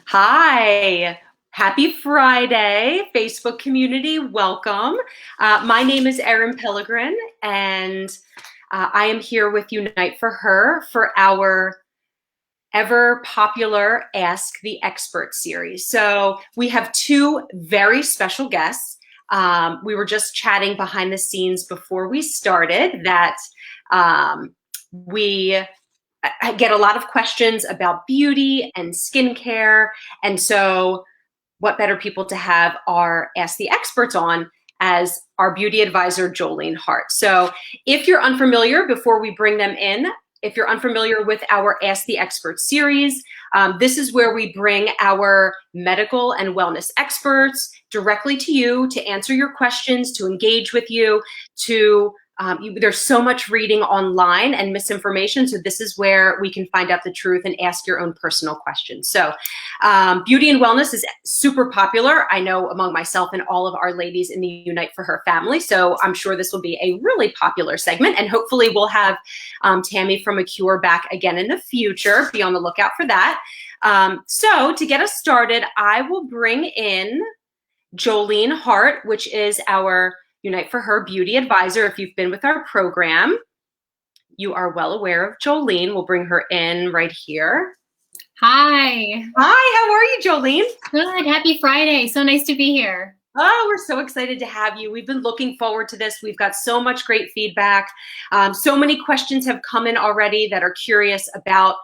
Hi, happy Friday, Facebook community. Welcome. My name is Erin Pellegrin, and I am here with Unite for Her for our ever popular Ask the Expert series. So we have two very special guests. We were just chatting behind the scenes before we started that we I get a lot of questions about beauty and skincare. And so what better people to have our Ask the Experts on as our beauty advisor, Jolene Hart. So if you're unfamiliar, before we bring them in, if you're unfamiliar with our Ask the Experts series, this is where we bring our medical and wellness experts directly to you to answer your questions, to engage with you, to there's so much reading online and misinformation. So this is where we can find out the truth and ask your own personal questions. So beauty and wellness is super popular, I know, among myself and all of our ladies in the Unite for Her family. So I'm sure this will be a really popular segment, and hopefully we'll have Tammy from ACURE back again in the future. Be on the lookout for that. So to get us started, I will bring in Jolene Hart, which is our Unite for Her beauty advisor. If you've been with our program, you are well aware of Jolene. We'll bring her in right here. Hi. Hi, how are you, Jolene? Good. Happy Friday. So nice to be here. Oh, we're so excited to have you. We've been looking forward to this. We've got so much great feedback. So many questions have come in already that are curious about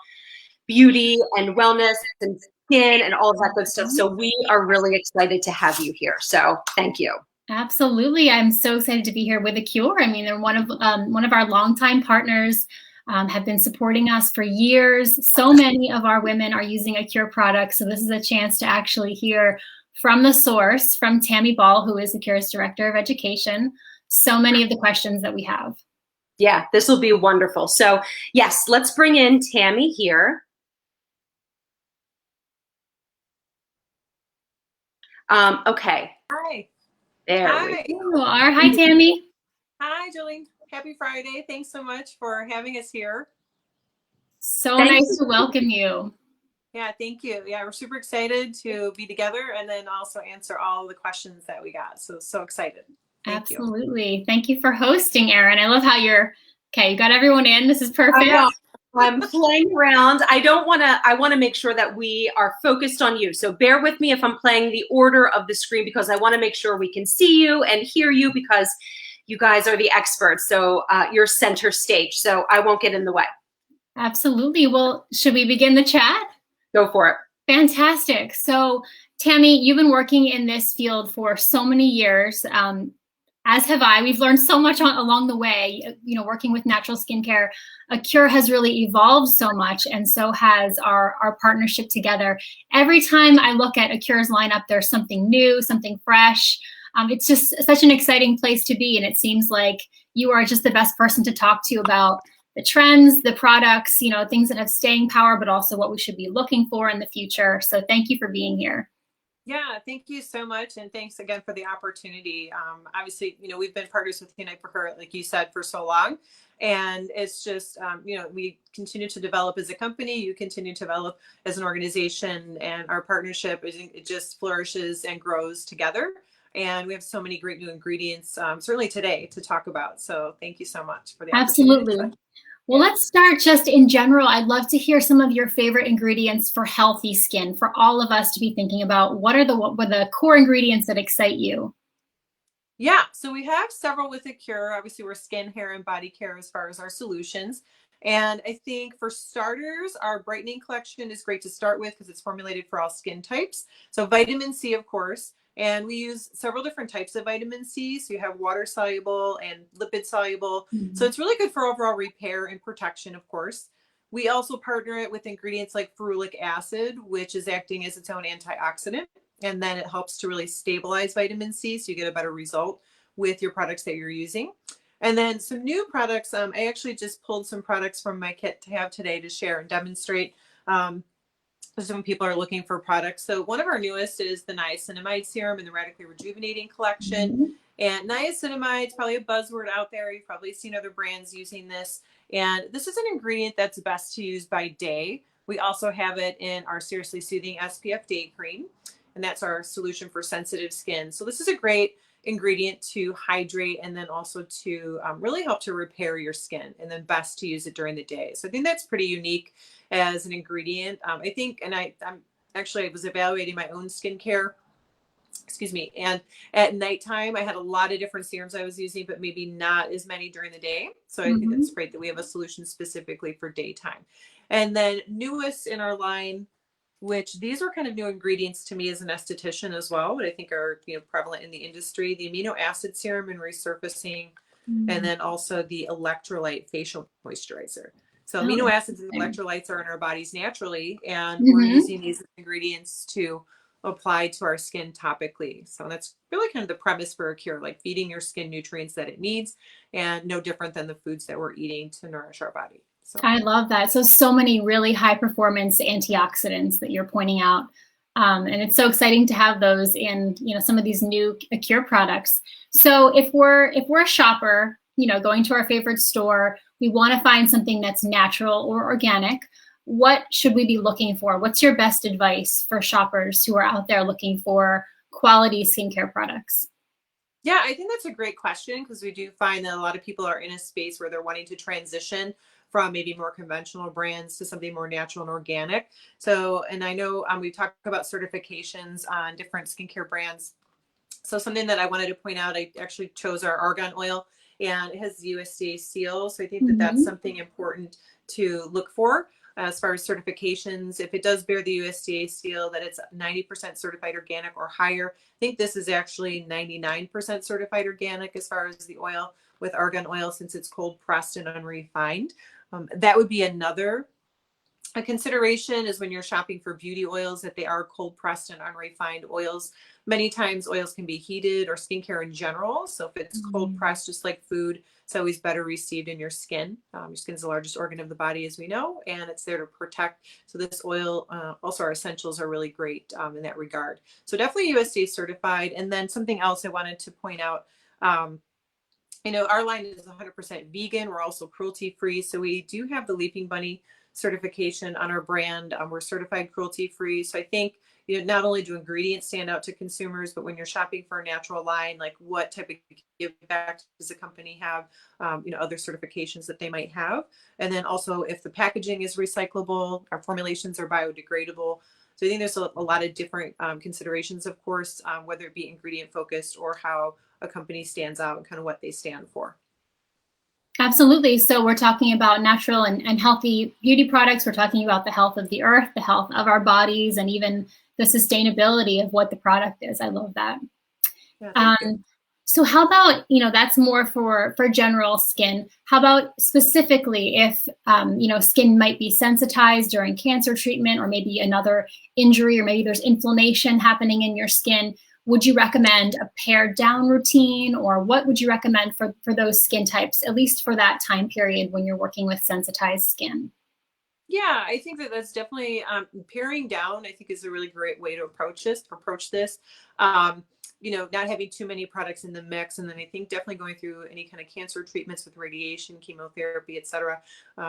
beauty and wellness and skin and all of that good stuff. So we are really excited to have you here. So thank you. Absolutely. I'm so excited to be here with ACURE. I mean, they're one of our longtime partners, have been supporting us for years. So many of our women are using ACURE products. So this is a chance to actually hear from the source, from Tammy Ball, who is ACURE's Director of Education, so many of the questions that we have. Yeah, this will be wonderful. So yes, let's bring in Tammy here. Okay. Hi. There Hi. we go. Hi, Tammy. Hi, Jolene. Happy Friday. Thanks so much for having us here. So nice to welcome you. Yeah, thank you. Yeah, we're super excited to be together and then also answer all the questions that we got. So excited. Absolutely. Thank you for hosting, Erin. I love how you got everyone in. This is perfect. I'm playing around. I want to make sure that we are focused on you. So bear with me if I'm playing the order of the screen, because I want to make sure we can see you and hear you, because you guys are the experts. So you're center stage. So I won't get in the way. Absolutely. Well, should we begin the chat? Go for it. Fantastic. So Tammy, you've been working in this field for so many years. As have I. We've learned so much along the way, working with natural skincare. ACURE has really evolved so much, and so has our partnership together. Every time I look at ACURE's lineup, there's something new, something fresh. It's just such an exciting place to be, and it seems like you are just the best person to talk to about the trends, the products, things that have staying power, but also what we should be looking for in the future. So thank you for being here. Yeah, thank you so much. And thanks again for the opportunity. Obviously, we've been partners with Unite for Her, like you said, for so long. And it's just, we continue to develop as a company, you continue to develop as an organization, and our partnership, it just flourishes and grows together. And we have so many great new ingredients, certainly today, to talk about. So thank you so much for the opportunity. Absolutely. Well, let's start just in general. I'd love to hear some of your favorite ingredients for healthy skin, for all of us to be thinking about. What are the core ingredients that excite you? Yeah, so we have several with ACURE. Obviously, we're skin, hair, and body care as far as our solutions. And I think for starters, our brightening collection is great to start with because it's formulated for all skin types. So vitamin C, of course. And we use several different types of vitamin C. So you have water soluble and lipid soluble. Mm-hmm. So it's really good for overall repair and protection, of course. We also partner it with ingredients like ferulic acid, which is acting as its own antioxidant. And then it helps to really stabilize vitamin C, so you get a better result with your products that you're using. And then some new products, I actually just pulled some products from my kit to have today to share and demonstrate. Some people are looking for products. So one of our newest is the niacinamide serum in the Radically Rejuvenating collection. Mm-hmm. And niacinamide is probably a buzzword out there. You've probably seen other brands using this. And this is an ingredient that's best to use by day, We also have it in our Seriously Soothing SPF Day Cream, and that's our solution for sensitive skin. So this is a great ingredient to hydrate and then also to really help to repair your skin, and then best to use it during the day. So I think that's pretty unique as an ingredient. I think, and I was evaluating my own skincare, excuse me, and at nighttime I had a lot of different serums I was using, but maybe not as many during the day. So I think that's great that we have a solution specifically for daytime. And then newest in our line, which these are kind of new ingredients to me as an esthetician as well, but I think are, you know, prevalent in the industry, the amino acid serum and resurfacing, and then also the electrolyte facial moisturizer. So amino acids and electrolytes are in our bodies naturally, and we're using these ingredients to apply to our skin topically. So that's really kind of the premise for ACURE, like feeding your skin nutrients that it needs, and no different than the foods that we're eating to nourish our body. So I love that. So many really high performance antioxidants that you're pointing out. And it's so exciting to have those in, you know, some of these new ACURE products. So if we're a shopper, you know, going to our favorite store, we want to find something that's natural or organic. What should we be looking for? What's your best advice for shoppers who are out there looking for quality skincare products? Yeah, I think that's a great question, because we do find that a lot of people are in a space where they're wanting to transition from maybe more conventional brands to something more natural and organic. So, and I know we talked about certifications on different skincare brands. So something that I wanted to point out, I actually chose our argan oil, and it has the USDA seal. So I think that that's something important to look for as far as certifications. If it does bear the USDA seal, that it's 90% certified organic or higher. I think this is actually 99% certified organic as far as the oil with argan oil, since it's cold pressed and unrefined. That would be another a consideration, is when you're shopping for beauty oils, that they are cold pressed and unrefined oils. Many times oils can be heated, or skincare in general. So if it's cold pressed, just like food, it's always better received in your skin. Your skin is the largest organ of the body, as we know, and it's there to protect. So this oil, also our essentials are really great in that regard. So definitely USDA certified. And then something else I wanted to point out, you know, our line is 100% vegan. We're also cruelty free. So we do have the Leaping Bunny certification on our brand. We're certified cruelty free. So I think, you know, not only do ingredients stand out to consumers, but when you're shopping for a natural line, like what type of give back does the company have, you know, other certifications that they might have. And then also if the packaging is recyclable, our formulations are biodegradable. So I think there's a lot of different considerations, of course, whether it be ingredient focused or how a company stands out and kind of what they stand for. Absolutely. So we're talking about natural and healthy beauty products. We're talking about the health of the earth, the health of our bodies, and even the sustainability of what the product is. I love that. Yeah, so how about, you know, that's more for general skin. How about specifically if, you know, skin might be sensitized during cancer treatment, or maybe another injury, or maybe there's inflammation happening in your skin? Would you recommend a pared down routine, or what would you recommend for those skin types, at least for that time period when you're working with sensitized skin? Yeah, I think that that's definitely paring down, I think, is a really great way to approach this. You know, not having too many products in the mix. And then I think definitely going through any kind of cancer treatments with radiation, chemotherapy, etc.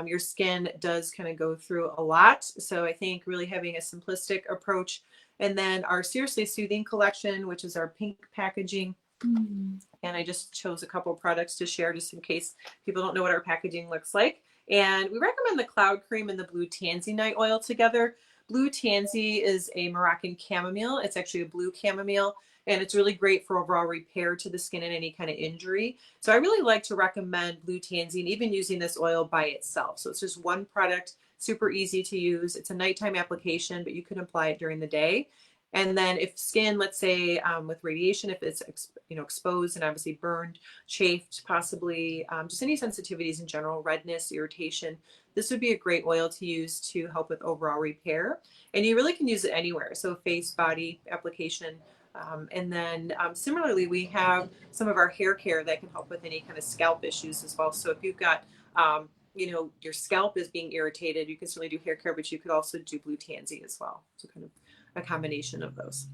Your skin does kind of go through a lot. So I think really having a simplistic approach. And then our Seriously Soothing collection, which is our pink packaging. And I just chose a couple of products to share just in case people don't know what our packaging looks like. And we recommend the Cloud Cream and the Blue Tansy Night Oil together. Blue Tansy is a Moroccan chamomile. It's actually a blue chamomile, and it's really great for overall repair to the skin and any kind of injury. So I really like to recommend Blue Tansy, and even using this oil by itself. So it's just one product, super easy to use. It's a nighttime application, but you can apply it during the day. And then if skin, let's say with radiation, if it's exposed and obviously burned, chafed, possibly just any sensitivities in general, redness, irritation, this would be a great oil to use to help with overall repair. And you really can use it anywhere. So face, body application. And then similarly, we have some of our hair care that can help with any kind of scalp issues as well. So if you've got you know, your scalp is being irritated, you can certainly do hair care, but you could also do Blue Tansy as well. So kind of a combination of those.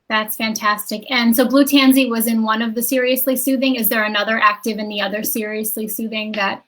That's fantastic. And so Blue Tansy was in one of the Seriously Soothing. Is there another active in the other Seriously Soothing that?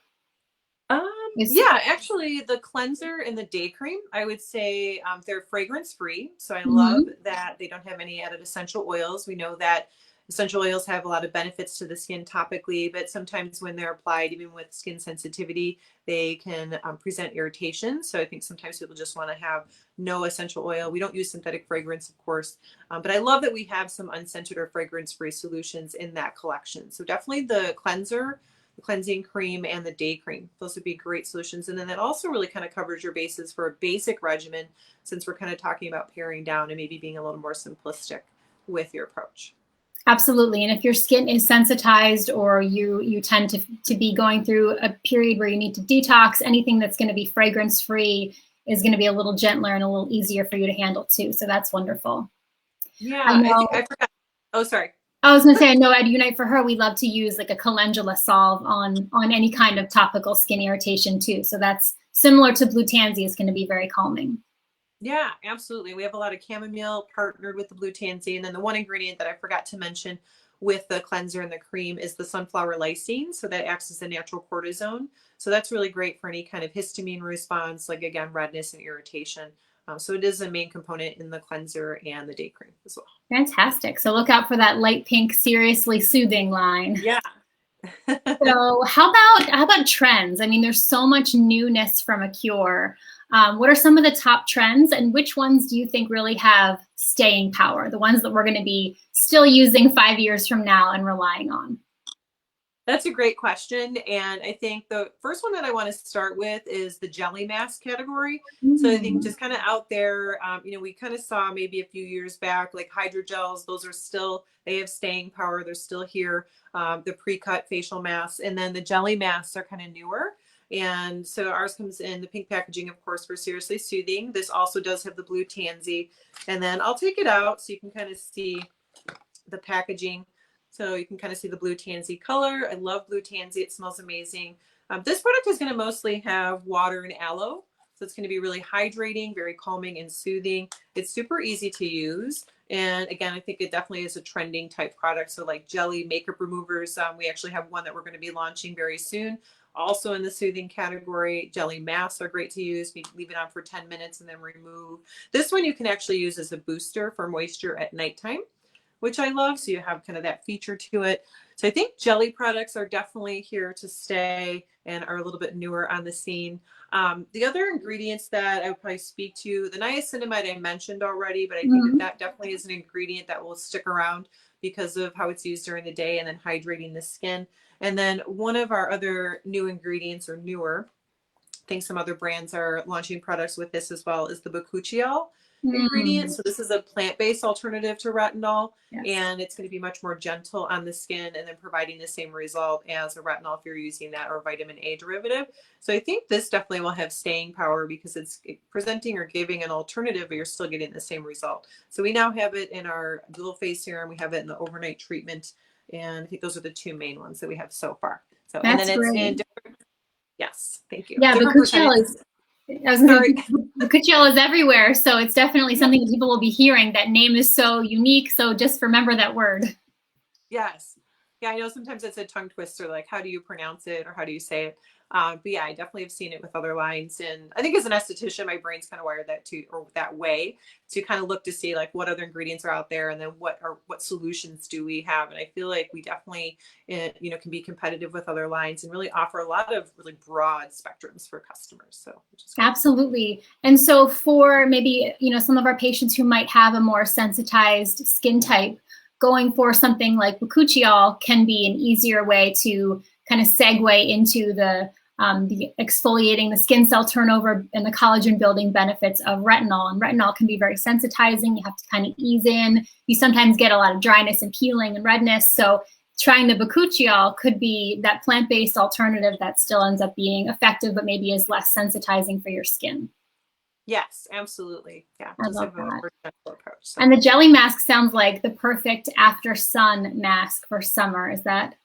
Yeah, actually, the cleanser and the day cream, I would say they're fragrance free. So I love Mhm. that they don't have any added essential oils. We know that essential oils have a lot of benefits to the skin topically, but sometimes when they're applied, even with skin sensitivity, they can present irritation. So I think sometimes people just want to have no essential oil. We don't use synthetic fragrance, of course, but I love that we have some unscented or fragrance free solutions in that collection. So definitely the cleanser, the cleansing cream, and the day cream. Those would be great solutions. And then that also really kind of covers your bases for a basic regimen, since we're kind of talking about paring down and maybe being a little more simplistic with your approach. Absolutely. And if your skin is sensitized, or you tend to be going through a period where you need to detox, anything that's going to be fragrance free is going to be a little gentler and a little easier for you to handle too. So that's wonderful. I Yeah, I know. think I forgot. Oh, sorry. I was going to say, I know at Unite for Her, we love to use like a calendula salve on any kind of topical skin irritation too. So that's similar to blue tansy, is going to be very calming. Yeah, absolutely. We have a lot of chamomile partnered with the blue tansy. And then the one ingredient that I forgot to mention with the cleanser and the cream is the sunflower lysine. So that acts as a natural cortisone. So that's really great for any kind of histamine response, like again, redness and irritation. So it is a main component in the cleanser and the day cream as well. Fantastic. So look out for that light pink, seriously soothing line. Yeah. So how about trends? I mean, there's so much newness from ACURE. What are some of the top trends, and which ones do you think really have staying power? The ones that we're going to be still using 5 years from now and relying on? That's a great question. And I think the first one that I want to start with is the jelly mask category. So I think Mm. just kind of out there, we kind of saw maybe a few years back, like hydrogels, those are still, they have staying power. They're still here. The pre-cut facial masks, and then the jelly masks are kind of newer. And so ours comes in the pink packaging, of course, for seriously soothing. This also does have the blue tansy. And then I'll take it out so you can kind of see the packaging. So you can kind of see the blue tansy color. I love blue tansy. It smells amazing. This product is going to mostly have water and aloe. So it's going to be really hydrating, very calming and soothing. It's super easy to use. And again, I think it definitely is a trending type product. So like jelly makeup removers, we actually have one that we're going to be launching very soon. Also in the soothing category, jelly masks are great to use. We leave it on for 10 minutes and then remove. This one you can actually use as a booster for moisture at nighttime, which I love. So you have kind of that feature to it. So I think jelly products are definitely here to stay and are a little bit newer on the scene. The other ingredients that I would probably speak to, the niacinamide I mentioned already, but I think that that definitely is an ingredient that will stick around because of how it's used during the day and then hydrating the skin. And then one of our other new ingredients, or newer, I think some other brands are launching products with this as well, is the bakuchiol ingredient. Mm. So this is a plant-based alternative to retinol, Yes. and it's going to be much more gentle on the skin and then providing the same result as a retinol if you're using that, or vitamin A derivative. So I think this definitely will have staying power because it's presenting or giving an alternative, but you're still getting the same result. So we now have it in our dual phase serum. We have it in the overnight treatment. And I think those are the two main ones that we have so far. So, and That's then it's in great. different, yes, thank you. Yeah, Different bakuchiol percentages. is. I was going Sorry. to say, bakuchiol is everywhere, so it's definitely something that people will be hearing. That name is so unique, so just remember that word. Yes. Yeah, I know sometimes it's a tongue twister, like how do you pronounce it or how do you say it? But yeah, I definitely have seen it with other lines. And I think as an esthetician, my brain's kind of wired that to, or that way, to kind of look to see like what other ingredients are out there, and then what solutions do we have. And I feel like we definitely, can be competitive with other lines and really offer a lot of really broad spectrums for customers. So which is great. Absolutely. And so for maybe, some of our patients who might have a more sensitized skin type, going for something like bakuchiol can be an easier way to kind of segue into the exfoliating the skin cell turnover and the collagen building benefits of retinol. And retinol can be very sensitizing. You have to kind of ease in. You sometimes get a lot of dryness and peeling and redness. So trying the bakuchiol could be that plant-based alternative that still ends up being effective, but maybe is less sensitizing for your skin. Yes, absolutely. Yeah, I just love have a that. more gentle approach. So. And the jelly mask sounds like the perfect after sun mask for summer. Is that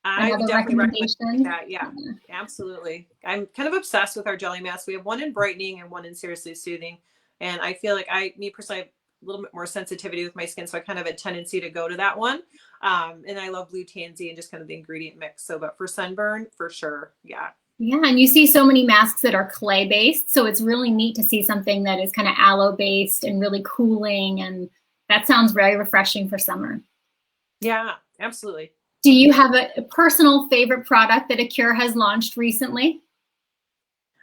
I would another definitely recommend recommendation? that. Yeah, absolutely. I'm kind of obsessed with our jelly masks. We have one in brightening and one in seriously soothing. And I feel like me personally, I have a little bit more sensitivity with my skin. So I kind of have a tendency to go to that one. And I love blue tansy and just kind of the ingredient mix. So, but for sunburn, for sure. Yeah. Yeah, and you see so many masks that are clay-based, so it's really neat to see something that is kind of aloe-based and really cooling, and that sounds very refreshing for summer. Yeah, absolutely. Do you have a personal favorite product that ACURE has launched recently?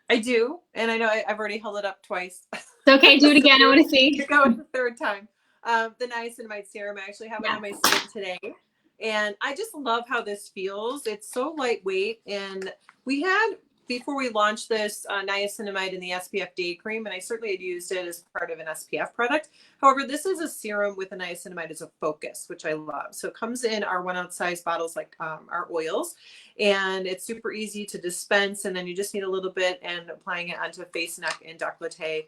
I do, and I know I've already held it up twice. It's okay, do it again, I want to see. To go the third time. The niacinamide serum, I actually have it Yeah. on my skin today. And I just love how this feels. It's so lightweight. And we had, before we launched this, niacinamide in the SPF day cream, and I certainly had used it as part of an SPF product. However, this is a serum with a niacinamide as a focus, which I love. So it comes in our 1 ounce size bottles, like our oils, and it's super easy to dispense. And then you just need a little bit, and applying it onto face, neck, and décolleté.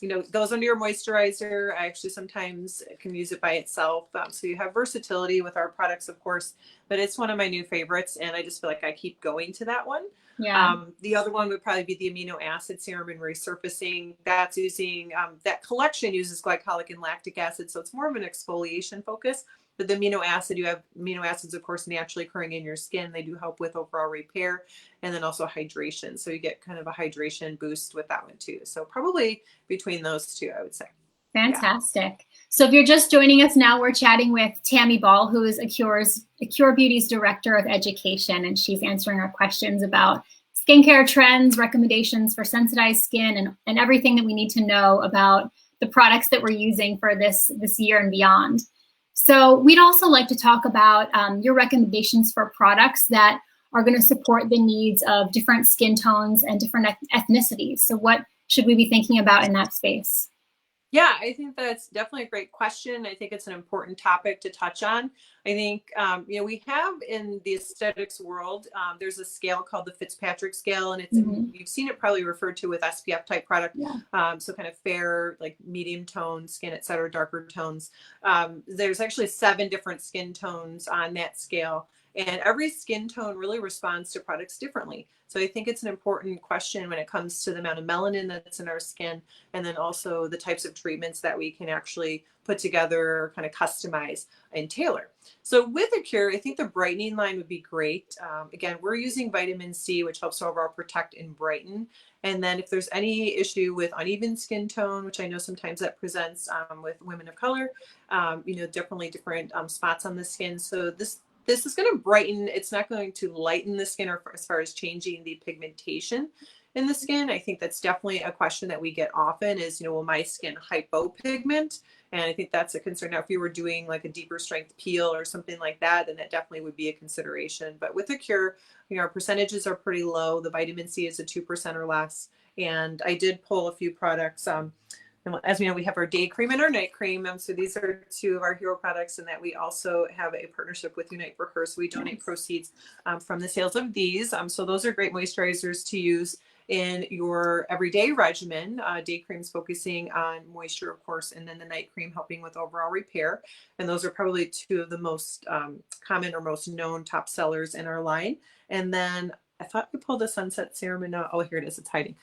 You know, goes under your moisturizer. I actually sometimes can use it by itself. So you have versatility with our products, of course, but it's one of my new favorites. And I just feel like I keep going to that one. Yeah. The other one would probably be the amino acid serum and resurfacing. That's using, that collection uses glycolic and lactic acid. So it's more of an exfoliation focus. But the amino acid, you have amino acids, of course, naturally occurring in your skin. They do help with overall repair and then also hydration. So you get kind of a hydration boost with that one too. So probably between those two, I would say. Fantastic. Yeah. So if you're just joining us now, we're chatting with Tammy Ball, who is ACURE Beauty's Director of Education, and she's answering our questions about skincare trends, recommendations for sensitized skin, and everything that we need to know about the products that we're using for this year and beyond. So we'd also like to talk about your recommendations for products that are going to support the needs of different skin tones and different ethnicities. So what should we be thinking about in that space? Yeah, I think that's definitely a great question. I think it's an important topic to touch on. I think, you know, we have in the aesthetics world, there's a scale called the Fitzpatrick scale, and it's you've seen it probably referred to with SPF type product. Yeah. So kind of fair, like medium tone skin, et cetera, darker tones. There's actually 7 different skin tones on that scale. And every skin tone really responds to products differently. So I think it's an important question when it comes to the amount of melanin that's in our skin, and then also the types of treatments that we can actually put together, kind of customize and tailor. So with ACURE, I think the brightening line would be great. Again, we're using vitamin C, which helps overall protect and brighten. And then if there's any issue with uneven skin tone, which I know sometimes that presents with women of color, you know, definitely different spots on the skin. So this is going to brighten. It's not going to lighten the skin or as far as changing the pigmentation in the skin. I think that's definitely a question that we get often is, you know, will my skin hypopigment? And I think that's a concern. Now, if you were doing like a deeper strength peel or something like that, then that definitely would be a consideration. But with ACURE, you know, our percentages are pretty low. The vitamin C is a 2% or less. And I did pull a few products. As we know, we have our day cream and our night cream. So these are 2 of our hero products, and that we also have a partnership with Unite for Her. So we donate proceeds from the sales of these. So those are great moisturizers to use in your everyday regimen. Day cream's focusing on moisture, of course, and then the night cream helping with overall repair. And those are probably 2 of the most common or most known top sellers in our line. And then I thought we pulled the Sunset Serum, and oh, here it is. It's hiding.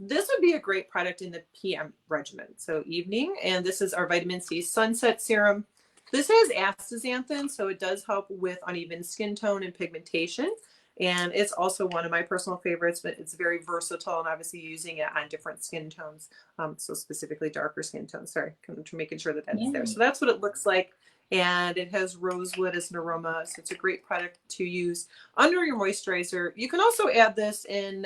This would be a great product in the PM regimen, so evening. And this is our vitamin C Sunset Serum. This has astaxanthin, so it does help with uneven skin tone and pigmentation. And it's also one of my personal favorites, but it's very versatile, and obviously using it on different skin tones. So specifically darker skin tones. Sorry, making sure that that's there. So that's what it looks like. And it has rosewood as an aroma. So it's a great product to use under your moisturizer. You can also add this in,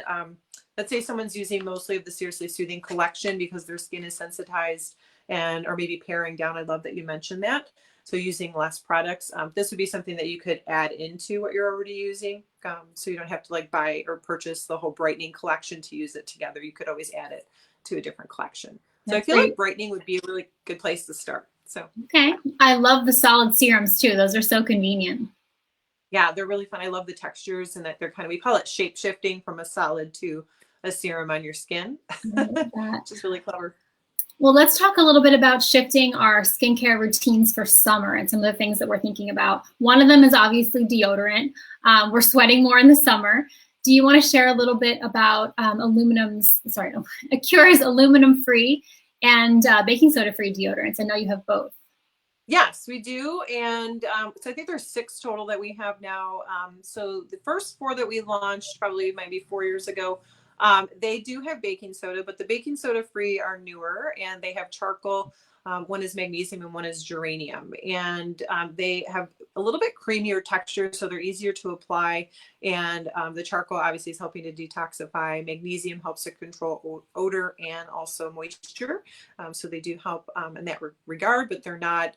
let's say someone's using mostly of the Seriously Soothing collection because their skin is sensitized and or maybe paring down. I love that you mentioned that. So using less products, this would be something that you could add into what you're already using. So you don't have to like buy or purchase the whole brightening collection to use it together. You could always add it to a different collection. So I feel like brightening would be a really good place to start. So okay, I love the solid serums too. Those are so convenient. Yeah, they're really fun. I love the textures and that they're kind of, we call it shape shifting from a solid to a serum on your skin, which is really clever. Well, let's talk a little bit about shifting our skincare routines for summer and some of the things that we're thinking about. One of them is obviously deodorant. We're sweating more in the summer. Do you want to share a little bit about ACURE's aluminum-free and baking soda-free deodorants? I know you have both. Yes, we do. And so I think there's 6 total that we have now. So the first 4 that we launched probably maybe 4 years ago, they do have baking soda, but the baking soda free are newer and they have charcoal. One is magnesium and one is geranium. And they have a little bit creamier texture, so they're easier to apply. And the charcoal obviously is helping to detoxify. Magnesium helps to control odor and also moisture. So they do help in that regard, but they're not,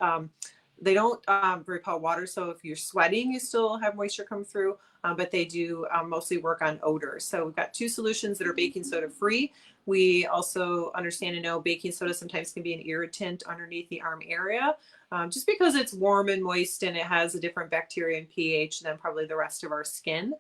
they don't repel water. So if you're sweating, you still have moisture come through, but they do mostly work on odor. So we've got 2 solutions that are baking soda free. We also understand and know baking soda sometimes can be an irritant underneath the arm area, just because it's warm and moist and it has a different bacteria and pH than probably the rest of our skin.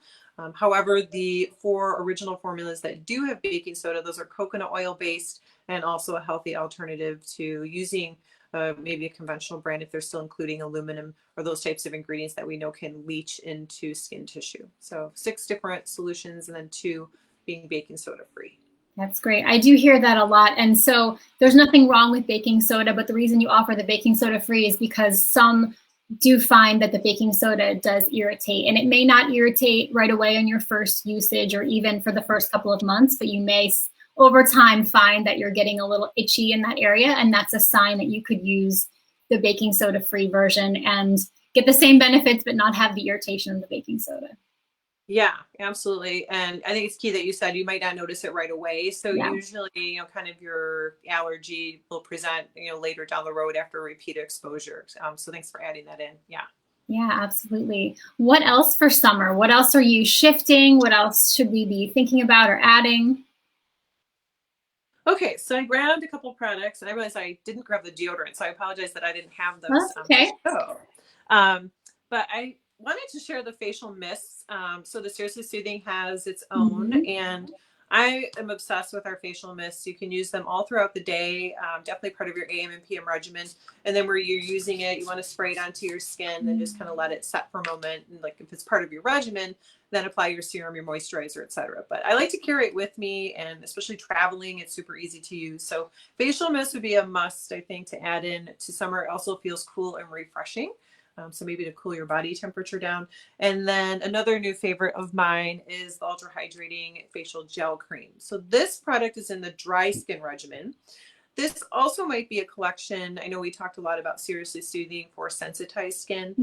However, the 4 original formulas that do have baking soda, those are coconut oil based and also a healthy alternative to using maybe a conventional brand if they're still including aluminum or those types of ingredients that we know can leach into skin tissue. So 6 different solutions and then 2 being baking soda free. That's great. I do hear that a lot. And so there's nothing wrong with baking soda, but the reason you offer the baking soda free is because some do find that the baking soda does irritate, and it may not irritate right away on your first usage or even for the first couple of months, but you may over time find that you're getting a little itchy in that area. And that's a sign that you could use the baking soda free version and get the same benefits, but not have the irritation of the baking soda. Yeah, absolutely. And I think it's key that you said you might not notice it right away. So Yeah. usually, kind of your allergy will present, later down the road after repeat exposure. So thanks for adding that in. Yeah. Yeah, absolutely. What else for summer? What else are you shifting? What else should we be thinking about or adding? Okay, so I grabbed a couple products and I realized I didn't grab the deodorant. So I apologize that I didn't have those. That's okay. But I wanted to share the facial mists. So the Seriously Soothing has its own, and I am obsessed with our facial mists. You can use them all throughout the day, definitely part of your AM and PM regimen. And then where you're using it, you want to spray it onto your skin and just kind of let it set for a moment. And like if it's part of your regimen, then apply your serum, your moisturizer, etc. But I like to carry it with me, and especially traveling, it's super easy to use. So facial mist would be a must, I think, to add in to summer. It also feels cool and refreshing. So maybe to cool your body temperature down. And then another new favorite of mine is the Ultra Hydrating Facial Gel Cream. So this product is in the dry skin regimen. This also might be a collection. I know we talked a lot about Seriously Soothing for sensitized skin,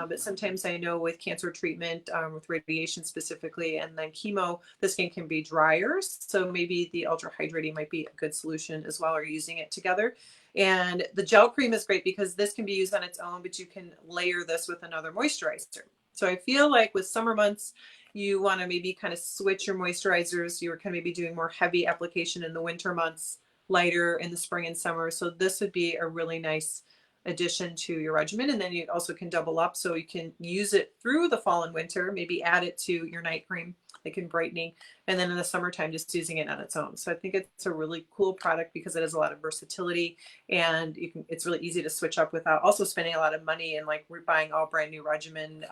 but sometimes I know with cancer treatment, with radiation specifically, and then chemo, the skin can be drier. So maybe the Ultra Hydrating might be a good solution as well, or using it together. And the gel cream is great because this can be used on its own, but you can layer this with another moisturizer. So I feel like with summer months, you want to maybe kind of switch your moisturizers. You're kind of maybe doing more heavy application in the winter months, lighter in the spring and summer. So this would be a really nice addition to your regimen. And then you also can double up, so you can use it through the fall and winter, maybe add it to your night cream, like in brightening, and then in the summertime just using it on its own. So I think it's a really cool product because it has a lot of versatility, and it's really easy to switch up without also spending a lot of money and like buying all brand new regimen,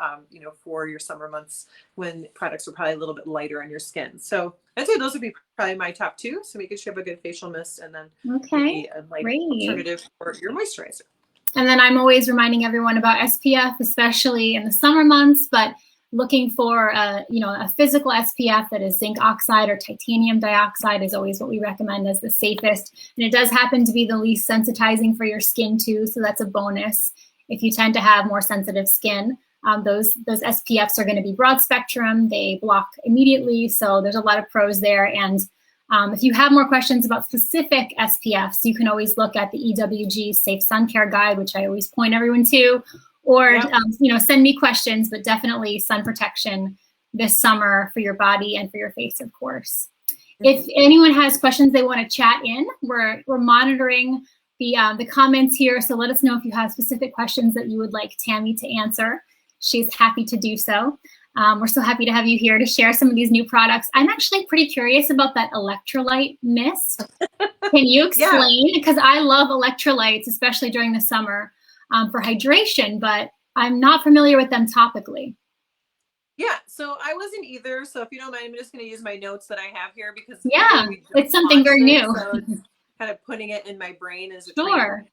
for your summer months when products are probably a little bit lighter on your skin. So I'd say those would be probably my top 2. So making sure you have a good facial mist, and then maybe a light alternative for your moisturizer. And then I'm always reminding everyone about SPF, especially in the summer months, but looking for a physical SPF that is zinc oxide or titanium dioxide is always what we recommend as the safest. And it does happen to be the least sensitizing for your skin too, so that's a bonus. If you tend to have more sensitive skin, those SPFs are going to be broad spectrum. They block immediately, so there's a lot of pros there. And if you have more questions about specific SPFs, you can always look at the EWG Safe Sun Care Guide, which I always point everyone to, or send me questions, but definitely sun protection this summer for your body and for your face, of course. If anyone has questions they want to chat in, we're monitoring the comments here, so let us know if you have specific questions that you would like Tammy to answer. She's happy to do so. We're so happy to have you here to share some of these new products. I'm actually pretty curious about that electrolyte mist. Can you explain? Because I love electrolytes, especially during the summer for hydration, but I'm not familiar with them topically. Yeah, so I wasn't either. So if you don't mind, I'm just going to use my notes that I have here because it's something very new. So it's kind of putting it in my brain as a sure.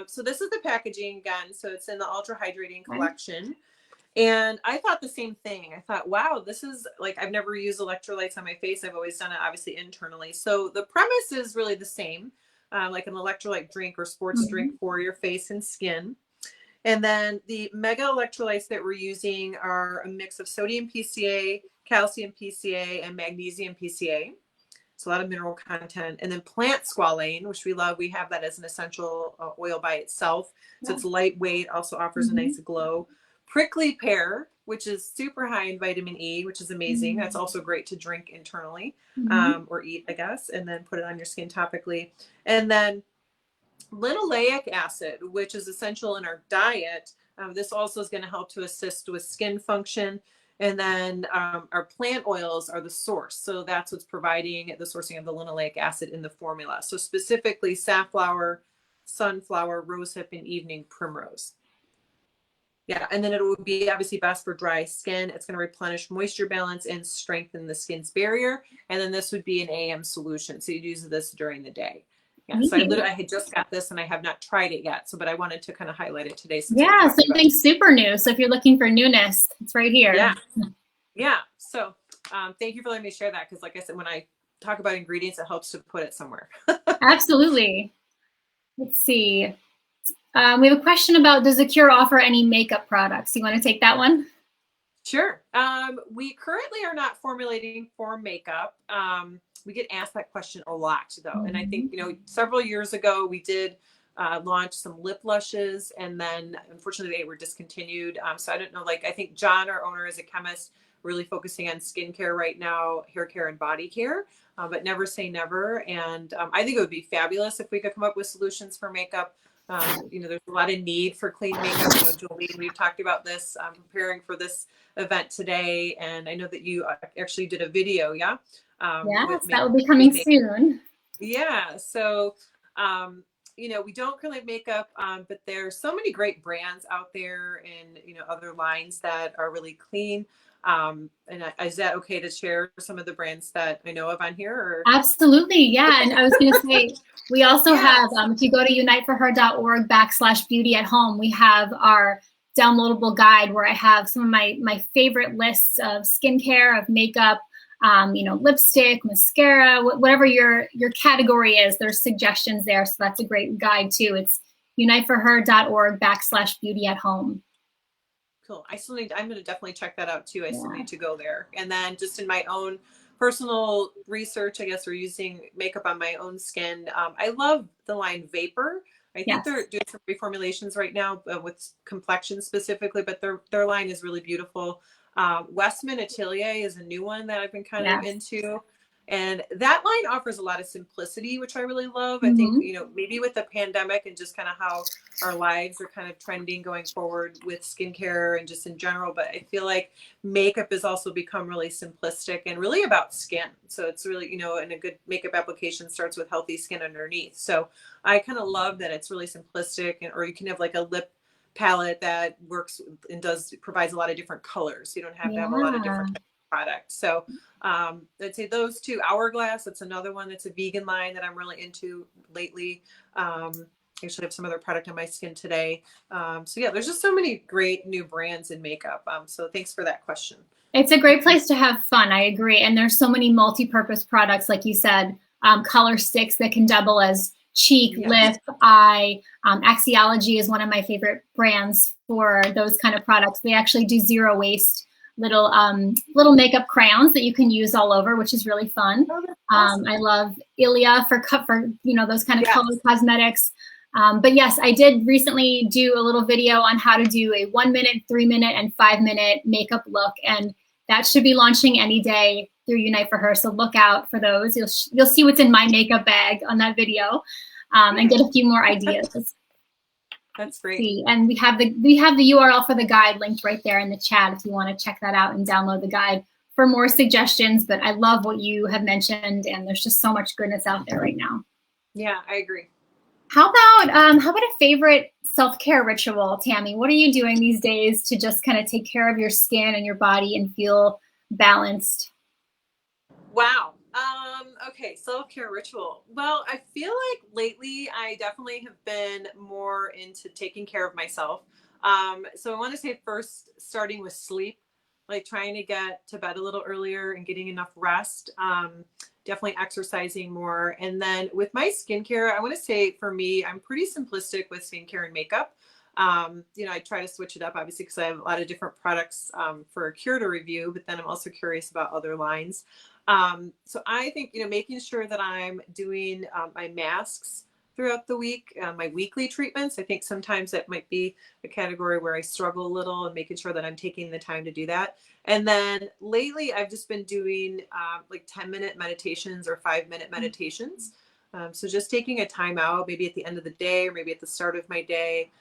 So this is the packaging again. So it's in the Ultra Hydrating collection. And I thought the same thing. I thought, wow, this is like, I've never used electrolytes on my face. I've always done it obviously internally. So the premise is really the same, like an electrolyte drink or sports drink for your face and skin. And then the mega electrolytes that we're using are a mix of sodium PCA, calcium PCA, and magnesium PCA. It's a lot of mineral content. And then plant squalane, which we love. We have that as an essential oil by itself. So it's lightweight, also offers a nice glow. Prickly pear, which is super high in vitamin E, which is amazing. That's also great to drink internally or eat, I guess, and then put it on your skin topically. And then linoleic acid, which is essential in our diet. This also is going to help to assist with skin function. And then our plant oils are the source. So that's what's providing the sourcing of the linoleic acid in the formula. So specifically safflower, sunflower, rosehip, and evening primrose. Yeah, and then it would be obviously best for dry skin. It's going to replenish moisture balance and strengthen the skin's barrier. And then this would be an AM solution. So you'd use this during the day. Yeah, so I had just got this and I have not tried it yet. So, but I wanted to kind of highlight it today. Yeah, something super new. So if you're looking for newness, it's right here. Yeah. Yeah. So thank you for letting me share that. Because like I said, when I talk about ingredients, it helps to put it somewhere. Absolutely. Let's see. We have a question about, does ACURE offer any makeup products? You want to take that one? Sure. We currently are not formulating for makeup. We get asked that question a lot though. And I think, you know, several years ago we did launch some lip blushes and then unfortunately they were discontinued. So I don't know, like I think John, our owner, is a chemist, really focusing on skincare right now, hair care and body care, but never say never. And I think it would be fabulous if we could come up with solutions for makeup. You know, there's a lot of need for clean makeup. You know, Jolene, we've talked about this, preparing for this event today. And I know that you actually did a video, yeah? Yes, that will be coming soon. Yeah. So, you know, we don't really have makeup, but there's so many great brands out there and, you know, other lines that are really clean. And is that okay to share some of the brands that I know of on here? Or? Absolutely. Yeah. And I was going to say, we also have, if you go to uniteforher.org/beauty at home, we have our downloadable guide where I have some of my favorite lists of skincare, of makeup, you know, lipstick, mascara, whatever your category is, there's suggestions there. So that's a great guide too. It's uniteforher.org/beauty at home. Cool. I'm going to definitely check that out too. I still need to go there. And then just in my own personal research, I guess, we're using makeup on my own skin. I love the line Vapor. I think they're doing some reformulations right now with complexion specifically, but their line is really beautiful. Westman Atelier is a new one that I've been kind of into. And that line offers a lot of simplicity, which I really love. I think, you know, maybe with the pandemic and just kind of how our lives are kind of trending going forward with skincare and just in general. But I feel like makeup has also become really simplistic and really about skin. So it's really, you know, and a good makeup application starts with healthy skin underneath. So I kind of love that it's really simplistic, or you can have like a lip palette that works and provides a lot of different colors. You don't have to have a lot of different products. So I'd say those two. Hourglass, that's another one that's a vegan line that I'm really into lately. I actually have some other product on my skin today. So yeah, there's just so many great new brands in makeup. So thanks for that question. It's a great place to have fun. I agree. And there's so many multi-purpose products, like you said, color sticks that can double as cheek, lip, eye. Axiology is one of my favorite brands for those kind of products. They actually do zero waste little makeup crayons that you can use all over, which is really fun. Awesome. I love Ilia for you know, those kind of color cosmetics. But yes, I did recently do a little video on how to do a 1 minute, 3 minute, and 5 minute makeup look, and that should be launching any day through Unite for Her. So look out for those. You'll see what's in my makeup bag on that video, and get a few more ideas. That's great. And we have the URL for the guide linked right there in the chat if you want to check that out and download the guide for more suggestions. But I love what you have mentioned, and there's just so much goodness out there right now. Yeah, I agree. How about a favorite self-care ritual, Tammy? What are you doing these days to just kind of take care of your skin and your body and feel balanced? Wow. Okay, self-care ritual. Well, I feel like lately I definitely have been more into taking care of myself. So I want to say first starting with sleep, like trying to get to bed a little earlier and getting enough rest. Definitely exercising more. And then with my skincare, I want to say for me, I'm pretty simplistic with skincare and makeup. I try to switch it up obviously because I have a lot of different products for ACURE to review, but then I'm also curious about other lines. So I think, making sure that I'm doing my masks throughout the week, my weekly treatments. I think sometimes that might be a category where I struggle a little and making sure that I'm taking the time to do that. And then lately I've just been doing like 10-minute meditations or 5-minute meditations. So just taking a time out, maybe at the end of the day or maybe at the start of my day.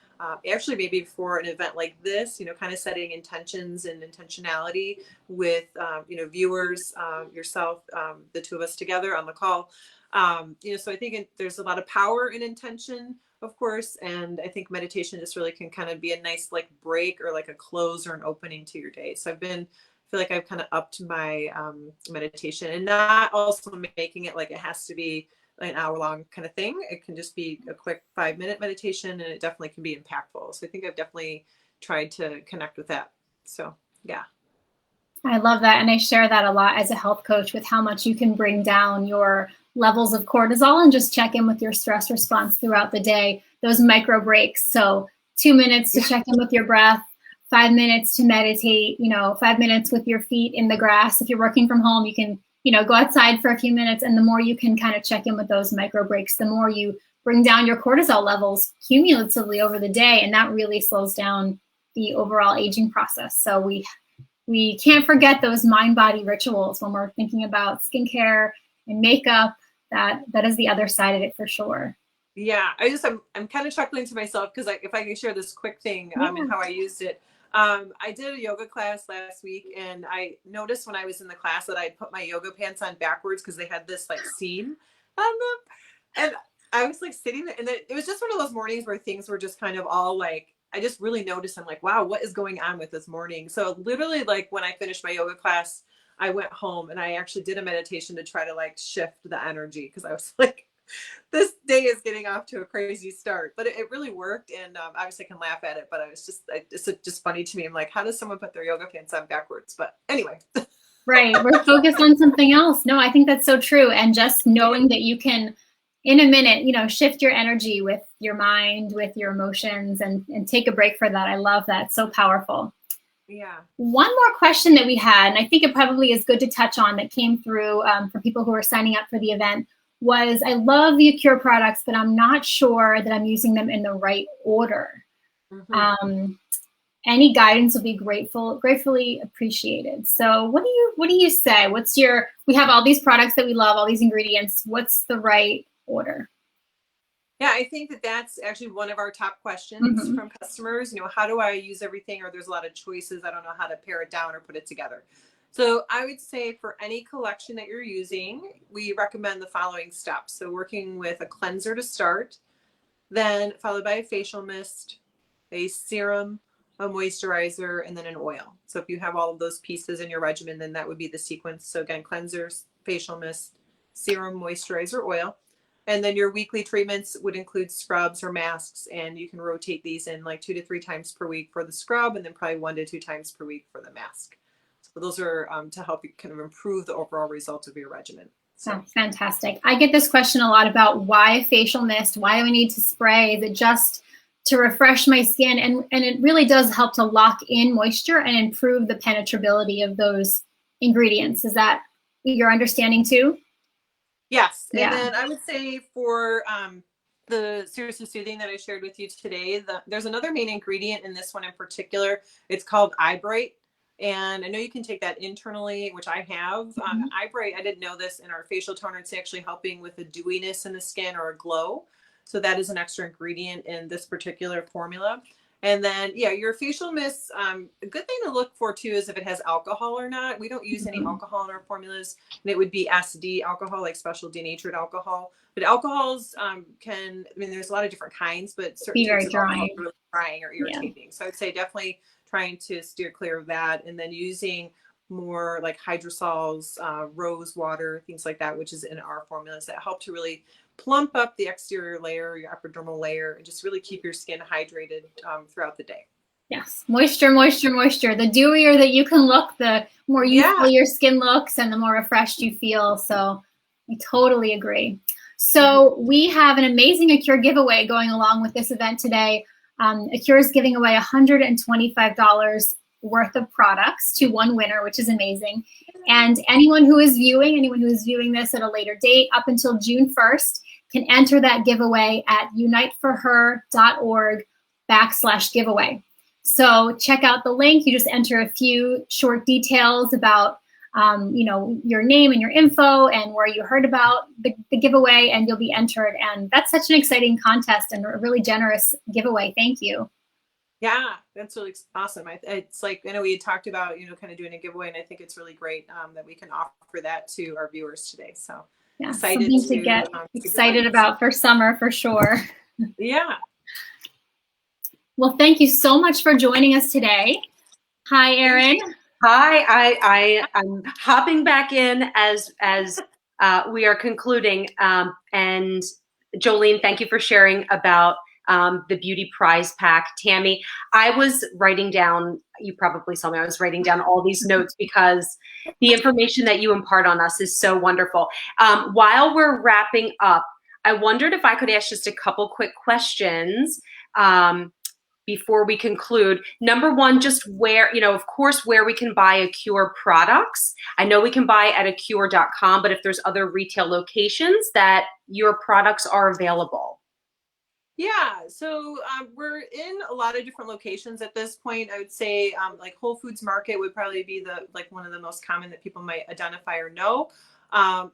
Actually, maybe for an event like this, kind of setting intentions and intentionality with, viewers, yourself, the two of us together on the call. So I think there's a lot of power in intention, of course. And I think meditation just really can kind of be a nice like break or like a close or an opening to your day. So feel like I've kind of upped my meditation and not also making it like it has to be an hour long kind of thing. It can just be a quick 5-minute meditation and it definitely can be impactful. So I think I've definitely tried to connect with that. So yeah. I love that. And I share that a lot as a health coach with how much you can bring down your levels of cortisol and just check in with your stress response throughout the day, those micro breaks. So 2 minutes to check in with your breath, 5 minutes to meditate, 5 minutes with your feet in the grass. If you're working from home, you can, go outside for a few minutes. And the more you can kind of check in with those micro breaks, the more you bring down your cortisol levels cumulatively over the day. And that really slows down the overall aging process. So we can't forget those mind-body rituals when we're thinking about skincare and makeup. That is the other side of it for sure. Yeah, I'm kind of chuckling to myself because if I can share this quick thing and how I used it. I did a yoga class last week and I noticed when I was in the class that I put my yoga pants on backwards because they had this like seam on them. And I was like sitting there and it was just one of those mornings where things were just kind of all like, I just really noticed, I'm like, wow, what is going on with this morning? So literally like when I finished my yoga class, I went home and I actually did a meditation to try to like shift the energy because I was like, this day is getting off to a crazy start, but it really worked. And obviously I can laugh at it, but it's just funny to me. I'm like, how does someone put their yoga pants on backwards? But anyway. Right. We're focused on something else. No, I think that's so true. And just knowing that you can, in a minute, shift your energy with your mind, with your emotions and take a break for that. I love that. So powerful. Yeah. One more question that we had, and I think it probably is good to touch on that came through for people who are signing up for the event was, I love the ACURE products, but I'm not sure that I'm using them in the right order. Mm-hmm. Any guidance would be gratefully appreciated. So what do you say? We have all these products that we love, all these ingredients. What's the right order? Yeah, I think that's actually one of our top questions from customers. How do I use everything? Or there's a lot of choices. I don't know how to pare it down or put it together. So I would say for any collection that you're using, we recommend the following steps. So working with a cleanser to start, then followed by a facial mist, a serum, a moisturizer, and then an oil. So if you have all of those pieces in your regimen, then that would be the sequence. So again, cleansers, facial mist, serum, moisturizer, oil. And then your weekly treatments would include scrubs or masks, and you can rotate these in like 2 to 3 times per week for the scrub, and then probably 1 to 2 times per week for the mask. So those are to help you kind of improve the overall results of your regimen. So fantastic. I get this question a lot about why facial mist, why do I need to spray? Is it just to refresh my skin? And it really does help to lock in moisture and improve the penetrability of those ingredients. Is that your understanding too? Yes. And then I would say for the Seriously Soothing that I shared with you today, there's another main ingredient in this one in particular. It's called eye bright. And I know you can take that internally, which I have. Eye bright, I didn't know this in our facial toner. It's actually helping with a dewiness in the skin or a glow. So that is an extra ingredient in this particular formula. And then, yeah, your facial mist, a good thing to look for too is if it has alcohol or not. We don't use any alcohol in our formulas, and it would be SD alcohol, like special denatured alcohol. But alcohols there's a lot of different kinds, but certain types of alcohol are really drying or irritating. So I would say definitely trying to steer clear of that. And then using more like hydrosols, rose water, things like that, which is in our formulas that help to really plump up the exterior layer, your epidermal layer, and just really keep your skin hydrated throughout the day. Yes, moisture, moisture, moisture. The dewier that you can look, the more youthful your skin looks and the more refreshed you feel. So I totally agree. So we have an amazing ACURE giveaway going along with this event today. ACURE is giving away $125 worth of products to one winner, which is amazing. And anyone who is viewing this at a later date up until June 1st can enter that giveaway at uniteforher.org/giveaway. So check out the link. You just enter a few short details about your name and your info and where you heard about the giveaway, and you'll be entered. And that's such an exciting contest and a really generous giveaway. Thank you. Yeah, that's really awesome. It's like, I know we had talked about, kind of doing a giveaway, and I think it's really great that we can offer that to our viewers today. So yeah, excited something to get excited about for summer for sure. Yeah. Well, thank you so much for joining us today. Hi, Erin. Hi, I'm hopping back in as we are concluding. And Jolene, thank you for sharing about the beauty prize pack. Tammy, I was writing down, you probably saw me, I was writing down all these notes because the information that you impart on us is so wonderful. While we're wrapping up, I wondered if I could ask just a couple quick questions before we conclude. Number one, just where, of course, where we can buy ACURE products. I know we can buy at ACURE.com, but if there's other retail locations that your products are available. Yeah, so we're in a lot of different locations at this point. I would say like Whole Foods Market would probably be one of the most common that people might identify or know.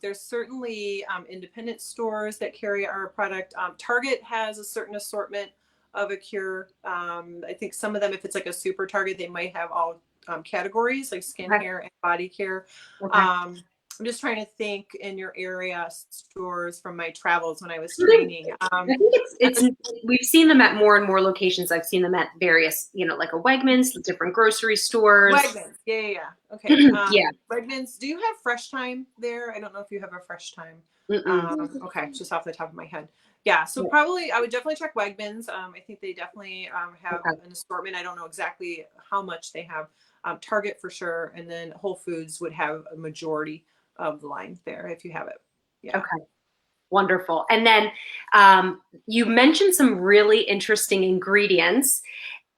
There's certainly independent stores that carry our product. Target has a certain assortment of ACURE. I think some of them, if it's like a super Target, they might have all categories like skin, hair, and body care. I'm just trying to think in your area stores from my travels when I was training. I think it's we've seen them at more and more locations. I've seen them at various, like a Wegmans, different grocery stores. Wegmans, yeah. Okay. Yeah. Wegmans. Do you have Fresh Time there? I don't know if you have a Fresh Time. Okay, just off the top of my head. Yeah, so probably I would definitely check Wegmans. I think they definitely have an assortment. I don't know exactly how much they have. Target for sure, and then Whole Foods would have a majority of the line there if you have it. Yeah. Okay. Wonderful. And then you mentioned some really interesting ingredients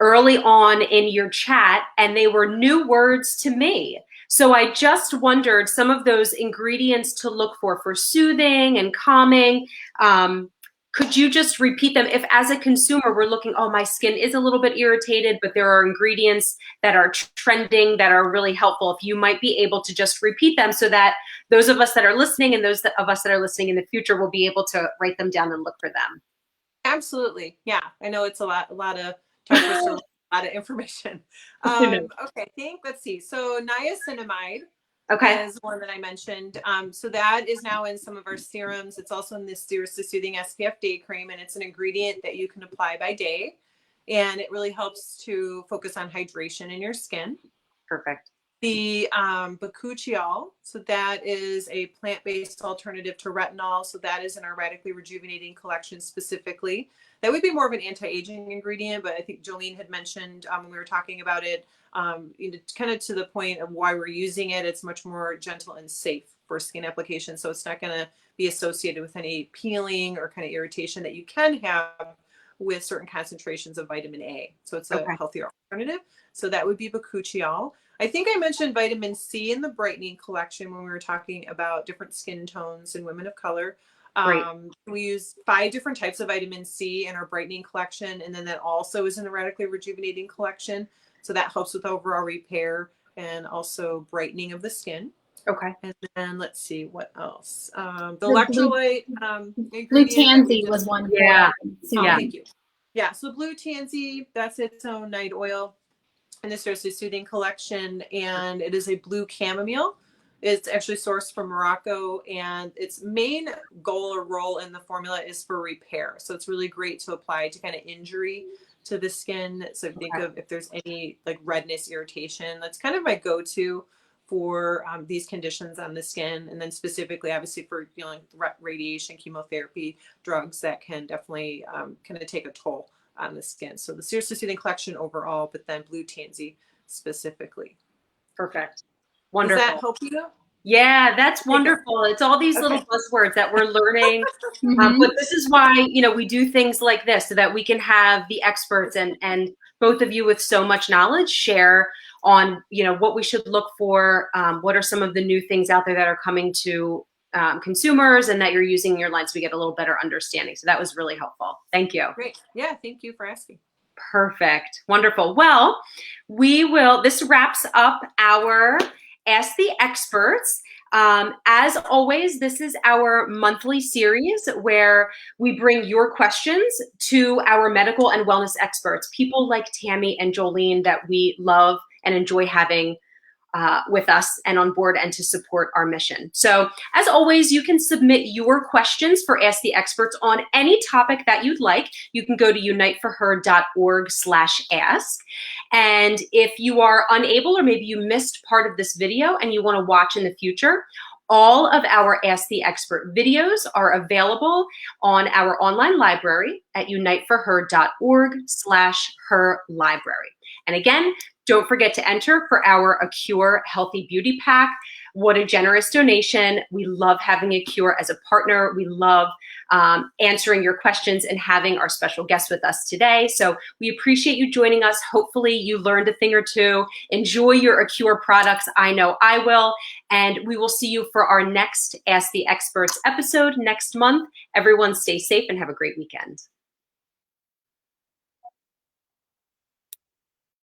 early on in your chat, and they were new words to me. So I just wondered some of those ingredients to look for soothing and calming. Could you just repeat them? If as a consumer, we're looking, oh, my skin is a little bit irritated, but there are ingredients that are trending that are really helpful. If you might be able to just repeat them so that those of us that are listening and those of us that are listening in the future will be able to write them down and look for them. Absolutely. Yeah. I know it's a lot of a lot of information. Okay. I think, let's see. So niacinamide. Is one that I mentioned. So that is now in some of our serums. It's also in this the Soothing SPF Day Cream, and it's an ingredient that you can apply by day, and it really helps to focus on hydration in your skin. Perfect. The bakuchiol, so that is a plant-based alternative to retinol. So that is in our Radically Rejuvenating collection specifically. That would be more of an anti-aging ingredient, but I think Jolene had mentioned when we were talking about it, kind of to the point of why we're using it. It's much more gentle and safe for skin application. So it's not going to be associated with any peeling or kind of irritation that you can have with certain concentrations of vitamin A. So it's a healthier alternative. So that would be bakuchiol. I think I mentioned vitamin C in the brightening collection when we were talking about different skin tones and women of color. We use 5 different types of vitamin C in our brightening collection. And then that also is in the Radically Rejuvenating collection. So that helps with overall repair and also brightening of the skin. Okay. And then let's see what else. The electrolyte blue tansy was one. Yeah. Thank you. Yeah. So blue tansy, that's its own night oil. And this is a soothing collection, and it is a blue chamomile. It's actually sourced from Morocco, and its main goal or role in the formula is for repair. So it's really great to apply to kind of injury to the skin. So think of if there's any like redness, irritation, that's kind of my go-to for these conditions on the skin, and then specifically, obviously, for dealing with radiation, chemotherapy, drugs that can definitely kind of take a toll on the skin. So the Seriously Soothing Collection overall, but then Blue Tansy specifically. Perfect. Does Wonderful. that help you? Yeah, that's wonderful. It's all these little Okay. buzzwords that we're learning. Mhm. But this is why, we do things like this so that we can have the experts and both of you with so much knowledge share on, what we should look for. What are some of the new things out there that are coming to consumers and that you're using in your line, so we get a little better understanding. So that was really helpful. Thank you. Great. Yeah. Thank you for asking. Perfect. Wonderful. Well, this wraps up our Ask the Experts. As always, this is our monthly series where we bring your questions to our medical and wellness experts, people like Tammy and Jolene that we love and enjoy having with us and on board and to support our mission. So as always, you can submit your questions for Ask the Experts on any topic that you'd like. You can go to uniteforher.org/ask. And if you are unable or maybe you missed part of this video and you want to watch in the future, all of our Ask the Expert videos are available on our online library at uniteforher.org/her-library. And again, don't forget to enter for our ACURE Healthy Beauty Pack. What a generous donation. We love having ACURE as a partner. We love answering your questions and having our special guest with us today. So we appreciate you joining us. Hopefully you learned a thing or two. Enjoy your ACURE products. I know I will. And we will see you for our next Ask the Experts episode next month. Everyone stay safe and have a great weekend.